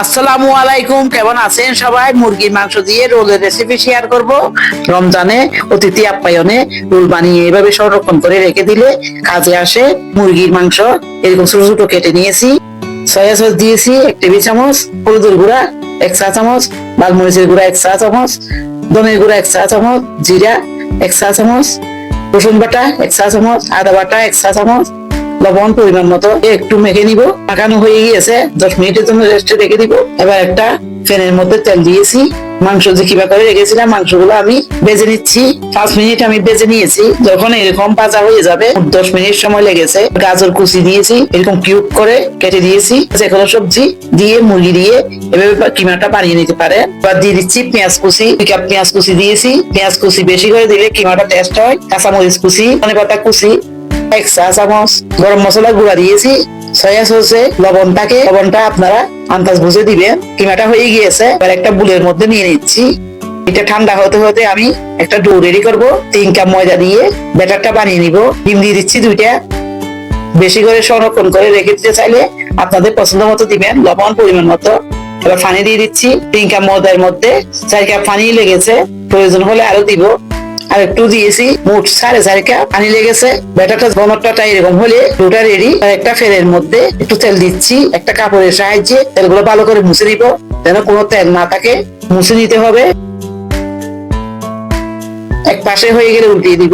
আসসালামু আলাইকুম, কেমন আছেন সবাই? মুরগির মাংস দিয়ে রোলের রেসিপি শেয়ার করব। রমজানে অতিথি আপ্যায়নে রোল বানিয়ে এভাবে সংরক্ষণ করে রেখে দিলে কাজে আসে। মুরগির মাংস এরকম ছোট ছোট কেটে নিয়েছি, সয়া সস দিয়েছি 1 টেবিল চামচ, হলুদের গুঁড়া 1 চা চামচ, লাল মরিচের গুঁড়া 1 চা চামচ, ধনের গুঁড়া 1 চা চামচ, জিরা 1 চা চামচ, রসুন বাটা 1 চা চামচ, আদা বাটা 1 চা চামচ, লবণ পরিমাণ মতো একটু মেখে নিব। মাখানো হয়ে গিয়েছে, 10 মিনিটের জন্য রেস্টে রেখে দিব। এবার একটা প্যানের মধ্যে তেল দিয়েছি, মাংস যে কিবা করে রেখেছিলাম মাংসগুলো আমি ভেজে নিচ্ছি। 5 মিনিট আমি ভেজে নিয়েছি। যখন এরকম ভাজা হয়ে যাবে, 10 মিনিট সময় লেগেছে। গাজর কুচি দিয়েছি, এরকম কিউব করে কেটে দিয়েছি। যে কোনো সবজি দিয়ে মুরগি দিয়ে এভাবে কিমাটা বানিয়ে নিতে পারে। এবার দিয়ে দিচ্ছি পেঁয়াজ কুচি, 2 কাপ পেঁয়াজ কুচি দিয়েছি। পেঁয়াজ কুচি বেশি করে দিলে কিমাটা টেস্ট হয়। কাঁচামরিচ কুচি, ধনেপাতা কুচি 1 চা চামচ, গরম মশলা গুঁড়া দিয়েছি। সয়া সসে লবণটা আপনারা আন্দাজ বুঝে দিবেন। কিমাটা হয়ে গিয়েছে, এবার একটা বুলের মধ্যে নিয়ে নিচ্ছি। এটা ঠান্ডা হতে হতে আমি একটা ডো রেডি করব। 3 কাপ ময়দা দিয়ে ব্যাটারটা বানিয়ে নিব। ডিম দিয়ে দিচ্ছি 2টা। বেশি করে সংরক্ষণ করে রেখে দিতে চাইলে আপনাদের পছন্দ মতো দিবেন, লবণ পরিমাণ মতো। এবার পানি দিয়ে দিচ্ছি। 3 কাপ ময়দার মধ্যে 4 কাপ পানি লেগেছে, প্রয়োজন হলে আরো দিব। আর একটু দিয়েছি, মোট 4.5 কাপ পানি লেগেছে। ব্যাটারটা ঘনত্বটা এরকম হলে ডোটা রেডি। আর একটা ফ্যানের মধ্যে একটু তেল দিচ্ছি, একটা কাপড়ের সাহায্যে তেলগুলো ভালো করে মুছে নিব, যেন কোনো তেল না থাকে। মুছে নিতে হবে। এক পাশে হয়ে গেলে উল্টিয়ে দিব।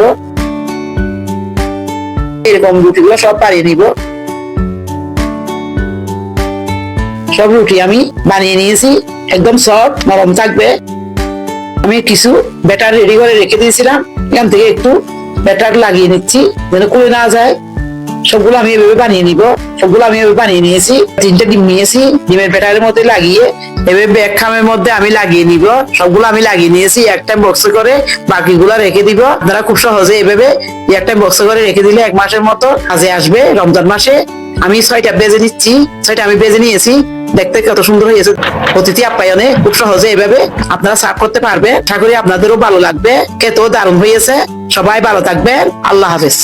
এরকম রুটিগুলো সব বানিয়ে নিব। সব রুটি আমি বানিয়ে নিয়েছি, একদম সফট নরম থাকবে। আমি কিছু ব্যাটার রেডি করে রেখে দিয়েছিলাম, এখান থেকে একটু ব্যাটার লাগিয়ে নিচ্ছি যেন খুলে না যায়। সবগুলো আমি এভাবে বানিয়ে নিব। সবগুলো আমি এভাবে বানিয়ে নিয়েছি। 3টে ডিম নিয়েছি, ডিমের ব্যাটারের মধ্যে লাগিয়ে এভাবে ব্যাগ খামের মধ্যে আমি লাগিয়ে নিব। সবগুলো আমি লাগিয়ে নিয়েছি। একটা বক্সে করে বাকিগুলো রেখে দিব। আপনারা খুব সহজে এভাবে একটা বক্সে করে রেখে দিলে 1 মাসের মতো কাজে আসবে। রমজান মাসে আমি 6টা বেজে নিচ্ছি। 6টা আমি বেজে নিয়েছি। দেখতে কত সুন্দর হয়েছে। অতিথি আপ্যায়নে খুব সহজে এভাবে আপনারা সার্ভ করতে পারবে। আশা করি আপনাদেরও ভালো লাগবে। খেতেও দারুণ হয়েছে। সবাই ভালো থাকবেন। আল্লাহ হাফেজ।